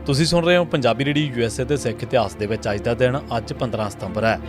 ਤੁਸੀਂ ਸੁਣ ਰਹੇ ਹੋ ਪੰਜਾਬੀ ਰੇਡੀਓ USA ਦੇ ਸਿੱਖ ਇਤਿਹਾਸ ਦੇ ਵਿੱਚ ਅੱਜ ਦਾ ਦਿਨ ਅੱਜ 15 ਸਤੰਬਰ ਹੈ।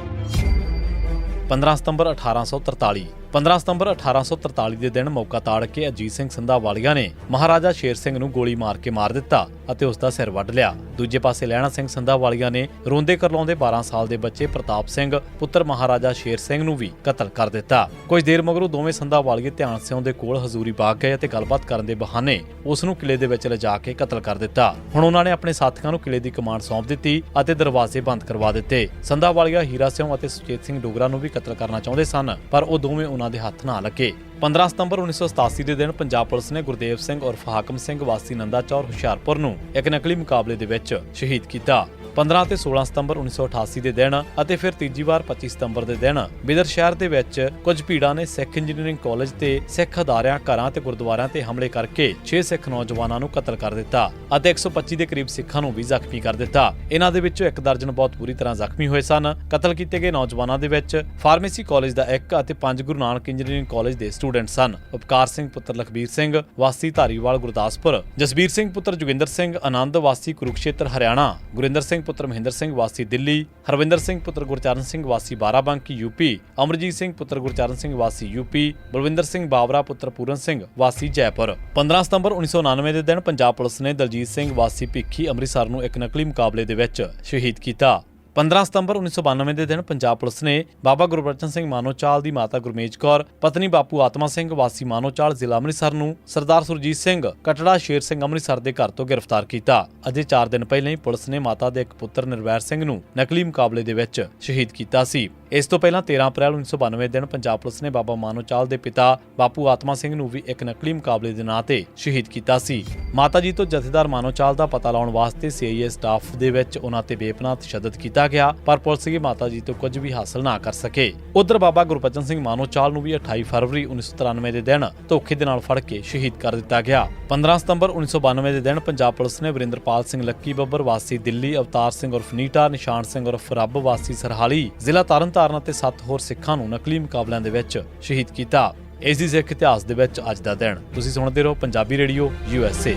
15 ਸਤੰਬਰ 1843 15 ਸਤੰਬਰ 1843 ਦੇ ਦਿਨ ਮੌਕਾ ਤਾੜ ਕੇ ਅਜੀਤ ਸਿੰਘ ਸੰਧਾਵਾਲੀਆ ਨੇ ਮਹਾਰਾਜਾ ਸ਼ੇਰ ਸਿੰਘ ਨੂੰ ਗੋਲੀ ਮਾਰ ਕੇ ਮਾਰ ਦਿੱਤਾ ਅਤੇ ਉਸ ਦਾ ਸਿਰ ਵੱਢ ਲਿਆ। ਦੂਜੇ ਪਾਸੇ ਲਹਿਣਾ ਸਿੰਘ ਸੰਧਾਵਾਲੀਆ ਨੇ ਰੋਂਦੇ ਕਰਲਾਉਂਦੇ 12 ਸਾਲ ਦੇ ਬੱਚੇ ਪ੍ਰਤਾਪ ਸਿੰਘ ਪੁੱਤਰ ਮਹਾਰਾਜਾ ਸ਼ੇਰ ਸਿੰਘ ਨੂੰ ਵੀ ਕਤਲ ਕਰ ਦਿੱਤਾ। ਕੁਝ ਦੇਰ ਮਗਰੋਂ ਦੋਵੇਂ ਸੰਧਾਵਾਲੀਏ ਧਿਆਨ ਸਿੰਘ ਦੇ ਕੋਲ ਹਜ਼ੂਰੀ ਬਾਗ ਗਏ ਅਤੇ ਗੱਲਬਾਤ ਕਰਨ ਦੇ ਬਹਾਨੇ ਉਸ ਨੂੰ ਕਿਲੇ ਦੇ ਵਿੱਚ ਲਿਜਾ ਕੇ ਕਤਲ ਕਰ ਦਿੱਤਾ। ਹੁਣ ਉਹਨਾਂ ਨੇ ਆਪਣੇ ਸਾਥੀਆਂ ਨੂੰ ਕਿਲੇ ਦੀ ਕਮਾਂਡ ਸੌਂਪ ਦਿੱਤੀ ਅਤੇ ਦਰਵਾਜ਼ੇ ਬੰਦ ਕਰਵਾ ਦਿੱਤੇ। ਸੰਧਾਵਾਲੀਆ ਹੀਰਾ ਸਿੰਘ ਅਤੇ ਸੁਚੇਤ ਸਿੰਘ ਡੋਗਰਾ ਨੂੰ ਵੀ ਕਤਲ ਕਰਨਾ ਚਾਹੁੰਦੇ ਸਨ, ਪਰ ਉਹ ਦੋਵੇਂ ਉਹਨਾਂ ਦੇ ਹੱਥ ਨਾ ਲੱਗੇ। 15 ਸਤੰਬਰ 1987 ਦੇ ਦਿਨ ਪੰਜਾਬ ਪੁਲਿਸ ਨੇ ਗੁਰਦੇਵ ਸਿੰਘ ਉਰਫ ਹਾਕਮ ਸਿੰਘ ਵਾਸੀ ਨੰਦਾ ਚੌਰ ਹੁਸ਼ਿਆਰਪੁਰ ਨੂੰ ਇੱਕ ਨਕਲੀ ਮੁਕਾਬਲੇ ਦੇ ਵਿੱਚ ਸ਼ਹੀਦ ਕੀਤਾ। 15 ਤੇ 16 ਸਤੰਬਰ 1988 ਦੇ ਦਿਨ ਅਤੇ ਫਿਰ ਤੀਜੀ ਵਾਰ 25 ਸਤੰਬਰ ਦੇ ਦਿਨ ਬਿਦਰ ਸ਼ਹਿਰ ਦੇ ਵਿੱਚ ਕੁਝ ਭੀੜਾਂ ਨੇ ਸਿੱਖ ਇੰਜੀਨੀਅਰਿੰਗ ਕਾਲਜ ਤੇ ਸਿੱਖ ਅਦਾਰਿਆਂ, ਘਰਾਂ ਤੇ ਗੁਰਦੁਆਰਿਆਂ ਤੇ ਹਮਲੇ ਕਰਕੇ 6 ਸਿੱਖ ਨੌਜਵਾਨਾਂ ਨੂੰ ਕਤਲ ਕਰ ਦਿੱਤਾ ਅਤੇ 125 ਦੇ ਕਰੀਬ ਸਿੱਖਾਂ ਨੂੰ ਵੀ ਜ਼ਖਮੀ ਕਰ ਦਿੱਤਾ। ਇਹਨਾਂ ਦੇ ਵਿੱਚੋਂ ਇੱਕ ਦਰਜਨ ਬਹੁਤ ਬੁਰੀ ਤਰ੍ਹਾਂ ਜ਼ਖਮੀ ਹੋਏ ਸਨ। ਕਤਲ ਕੀਤੇ ਗਏ ਨੌਜਵਾਨਾਂ ਦੇ ਵਿੱਚ ਫਾਰਮੇਸੀ ਕਾਲਜ ਦਾ ਇੱਕ ਅਤੇ 5 ਗੁਰੂ ਨਾਨਕ ਇੰਜੀਨੀਅਰਿੰਗ ਕਾਲਜ ਦੇ ਸਟੂਡੈਂਟ ਸਨ। ਉਪਕਾਰ ਸਿੰਘ ਪੁੱਤਰ ਲਖਬੀਰ ਸਿੰਘ ਵਾਸੀ ਧਾਰੀਵਾਲ ਗੁਰਦਾਸਪੁਰ, ਜਸਬੀਰ ਸਿੰਘ ਪੁੱਤਰ ਜੋਗਿੰਦਰ ਸਿੰਘ ਆਨੰਦ ਵਾਸੀ ਕੁਰੂਕਸ਼ੇਤਰ ਹਰਿਆਣਾ, ਗੁਰਿੰਦਰ ਸਿੰਘ ਪੁੱਤਰ ਮਹਿੰਦਰ ਸਿੰਘ ਵਾਸੀ ਦਿੱਲੀ, ਹਰਵਿੰਦਰ ਸਿੰਘ ਪੁੱਤਰ ਗੁਰਚਰਨ ਸਿੰਘ ਵਾਸੀ ਬਾਰਾਬੰਕੀ ਯੂਪੀ, ਅਮਰਜੀਤ ਸਿੰਘ ਪੁੱਤਰ ਗੁਰਚਰਨ ਸਿੰਘ ਵਾਸੀ ਯੂਪੀ, ਬਲਵਿੰਦਰ ਸਿੰਘ ਬਾਬਰਾ ਪੁੱਤਰ ਪੂਰਨ ਸਿੰਘ ਵਾਸੀ ਜੈਪੁਰ। 15 ਸਤੰਬਰ 1999 ਦੇ ਦਿਨ ਪੰਜਾਬ ਪੁਲਿਸ ਨੇ ਦਲਜੀਤ ਸਿੰਘ ਵਾਸੀ ਭਿੱਖੀ ਅੰਮ੍ਰਿਤਸਰ ਨੂੰ ਇੱਕ ਨਕਲੀ ਮੁਕਾਬਲੇ ਦੇ ਵਿੱਚ ਸ਼ਹੀਦ ਕੀਤਾ। 15 ਸਤੰਬਰ 1992 ਦੇ ਦਿਨ ਪੰਜਾਬ ਪੁਲਿਸ ਨੇ ਬਾਬਾ ਗੁਰਬਚਨ ਸਿੰਘ ਮਾਨੋਚਾਲ ਦੀ ਮਾਤਾ ਗੁਰਮੇਜ ਕੌਰ, ਪਤਨੀ ਬਾਪੂ ਆਤਮਾ ਸਿੰਘ ਵਾਸੀ ਮਾਨੋਚਾਲ ਜ਼ਿਲ੍ਹਾ ਅੰਮ੍ਰਿਤਸਰ ਨੂੰ ਸਰਦਾਰ ਸੁਰਜੀਤ ਸਿੰਘ ਕਟੜਾ ਸ਼ੇਰ ਸਿੰਘ ਅੰਮ੍ਰਿਤਸਰ ਦੇ ਘਰ ਤੋਂ ਗ੍ਰਿਫਤਾਰ ਕੀਤਾ। ਅਜੇ 4 ਦਿਨ ਪਹਿਲਾਂ ਹੀ ਪੁਲਿਸ ਨੇ ਮਾਤਾ ਦੇ ਇੱਕ ਪੁੱਤਰ ਨਿਰਵੈਰ ਸਿੰਘ ਨੂੰ ਨਕਲੀ ਮੁਕਾਬਲੇ ਦੇ ਵਿੱਚ ਸ਼ਹੀਦ ਕੀਤਾ ਸੀ। ਇਸ ਤੋਂ ਪਹਿਲਾਂ 13 ਅਪ੍ਰੈਲ 1992 ਦਿਨ ਪੰਜਾਬ ਪੁਲਿਸ ਨੇ ਬਾਬਾ ਮਾਨੋਚਾਲ ਦੇ ਪਿਤਾ ਬਾਪੂ ਆਤਮਾ ਸਿੰਘ ਨੂੰ ਵੀ ਇੱਕ ਨਕਲੀ ਮੁਕਾਬਲੇ ਦੇ ਨਾਂ ਤੇ ਸ਼ਹੀਦ ਕੀਤਾ ਸੀ। ਮਾਤਾ ਜੀ ਤੋਂ ਜਥੇਦਾਰ ਮਾਨੋਚਾਲ ਦਾ ਪਤਾ ਲਾਉਣ ਵਾਸਤੇ CIA ਸਟਾਫ ਦੇ ਵਿੱਚ ਉਹਨਾਂ ਤੇ ਬੇਪਨਾਹ ਤਸ਼ੱਦਦ ਕੀਤਾ ਗਿਆ, ਪਰ ਪੁਲਿਸ ਦੀ ਮਾਤਾ ਜੀ ਤੋਂ ਕੁਝ ਵੀ ਹਾਸਲ ਨਾ ਕਰ ਸਕੇ। ਉਧਰ ਬਾਬਾ ਗੁਰਬਚਨ ਸਿੰਘ ਮਾਨੋਚਾਲ ਨੂੰ ਵੀ 28 ਫਰਵਰੀ 1993 ਦੇ ਦਿਨ ਧੋਖੇ ਦੇ ਨਾਲ ਫੜ ਕੇ ਸ਼ਹੀਦ ਕਰ ਦਿੱਤਾ ਗਿਆ। 15 ਸਤੰਬਰ 1992 ਦੇ ਦਿਨ ਪੰਜਾਬ ਪੁਲਿਸ ਨੇ ਵਰਿੰਦਰਪਾਲ ਸਿੰਘ ਲੱਕੀ ਬੱਬਰ ਵਾਸੀ ਦਿੱਲੀ, ਅਵਤਾਰ ਸਿੰਘ ਉਰਫ ਨੀਟਾ, ਨਿਸ਼ਾਨ ਸਿੰਘ ਉਰਫ ਰੱਬ ਵਾਸੀ ਸਰਹਾਲੀ ਜ਼ਿਲ੍ਹਾ ਤਰਨਤਾਰਨ ਅਤੇ 7 ਹੋਰ ਸਿੱਖਾਂ ਨੂੰ ਨਕਲੀ ਮੁਕਾਬਲਿਆਂ ਦੇ ਵਿੱਚ ਸ਼ਹੀਦ ਕੀਤਾ। ਇਸ ਦੀ ਸਿੱਖ ਇਤਿਹਾਸ ਦੇ ਵਿੱਚ ਅੱਜ ਦਾ ਦਿਨ। ਤੁਸੀਂ ਸੁਣਦੇ ਰਹੋ ਪੰਜਾਬੀ ਰੇਡੀਓ USA।